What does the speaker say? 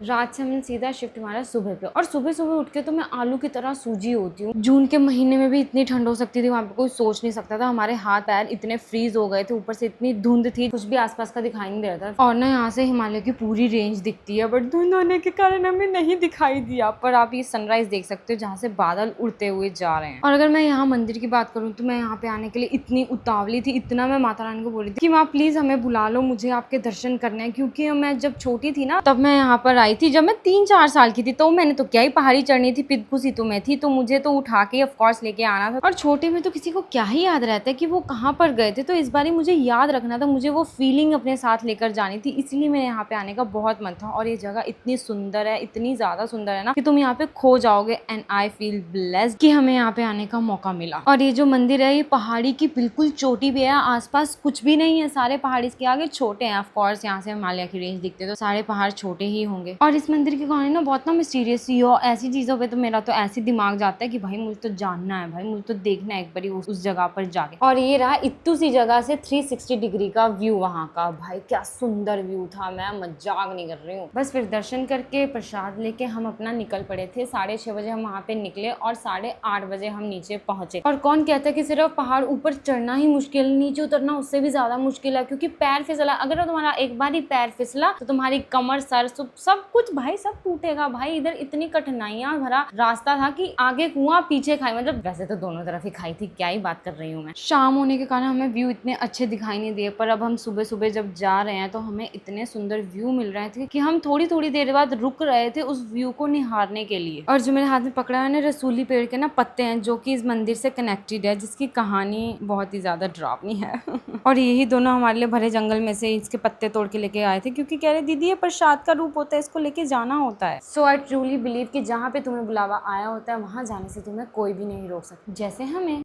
रात से हमने सीधा शिफ्ट मारा सुबह पे, और सुबह सुबह उठ के तो मैं आलू की तरह सूजी होती हूँ। जून के महीने में भी इतनी ठंड हो सकती थी वहाँ पे, कोई सोच नहीं सकता था। हमारे हाथ पैर इतने फ्रीज हो गए थे, ऊपर से इतनी धुंध थी, कुछ भी आसपास का दिखाई नहीं दे रहा था। और ना यहाँ से हिमालय की पूरी रेंज दिखती है, बट धुंध होने के कारण हमें नहीं दिखाई दिया। पर आप ये सनराइज देख सकते हो जहाँ से बादल उड़ते हुए जा रहे हैं। और अगर मैं यहाँ मंदिर की बात करूँ तो मैं यहाँ पे आने के लिए इतनी उतावली थी, इतना मैं माता रानी को बोल रही थी कि माँ प्लीज हमें बुला लो, मुझे आपके दर्शन करने हैं। क्योंकि मैं जब छोटी थी ना तब मैं यहाँ पर आई थी, जब मैं 3-4 साल की थी, तो मैंने तो क्या ही पहाड़ी चढ़नी थी, पिदकुसी तो मैं थी, तो मुझे तो उठा के ऑफ कोर्स लेके आना था। और छोटे में तो किसी को क्या ही याद रहता है कि वो कहाँ पर गए थे, तो इस बार मुझे याद रखना था, मुझे वो फीलिंग अपने साथ लेकर जानी थी, इसलिए मेरे यहाँ पे आने का बहुत मन था। और ये जगह इतनी सुंदर है, इतनी ज्यादा सुंदर है ना कि तुम यहाँ पे खो जाओगे। एंड आई फील ब्लेस्ड कि हमें यहाँ पे आने का मौका मिला। और ये जो मंदिर है ये पहाड़ी की बिल्कुल चोटी पे है, आसपास कुछ भी नहीं है, सारे पहाड़ इसके आगे छोटे हैं। ऑफ कोर्स यहाँ से हिमालय की रेंज दिखते तो सारे पहाड़ छोटे ही होंगे। और इस मंदिर की कहानी ना बहुत ना मिस्टीरियस सी हो, ऐसी चीजों पे तो मेरा तो ऐसे दिमाग जाता है कि भाई मुझे तो जानना है, भाई मुझे तो देखना है एक बारी उस जगह पर जाके। और ये रहा इत्तू सी जगह से 360 डिग्री का व्यू वहाँ का। भाई क्या सुंदर व्यू था, मैं मजाक नहीं कर रही हूँ। बस फिर दर्शन करके प्रसाद लेके हम अपना निकल पड़े थे। 6:30 बजे हम वहाँ पे निकले और 8:30 बजे हम नीचे पहुंचे। और कौन कहता है कि सिर्फ पहाड़ ऊपर चढ़ना ही मुश्किल, नीचे उतरना उससे भी ज्यादा मुश्किल है। क्योंकि पैर फिसला, अगर तुम्हारा एक बार ही पैर फिसला तो तुम्हारी कमर, सर, सब कुछ भाई सब टूटेगा। भाई इधर इतनी कठिनाइयां भरा रास्ता था कि आगे कुआं पीछे खाई, मतलब वैसे तो दोनों तरफ ही खाई थी, क्या ही बात कर रही हूँ मैं। शाम होने के कारण हमें व्यू इतने अच्छे दिखाई नहीं दिए, पर अब हम सुबह सुबह जब जा रहे हैं तो हमें इतने सुंदर व्यू मिल रहे थे कि हम थोड़ी थोड़ी देर बाद रुक रहे थे उस व्यू को निहारने के लिए। और जो मेरे हाथ में पकड़ा है ना, रसूली पेड़ के ना पत्ते हैं जो कि इस मंदिर से कनेक्टेड है, जिसकी कहानी बहुत ही ज्यादा डरावनी है। और यही दोनों हमारे लिए भरे जंगल में से इसके पत्ते तोड़ के लेके आए थे, क्योंकि कह रहे दीदी ये प्रसाद का रूप होता है, इसको लेके जाना होता है। सो आई ट्रूली बिलीव कि जहाँ पे तुम्हें बुलावा आया होता है वहां जाने से तुम्हें कोई भी नहीं रोक सकता, जैसे हमें।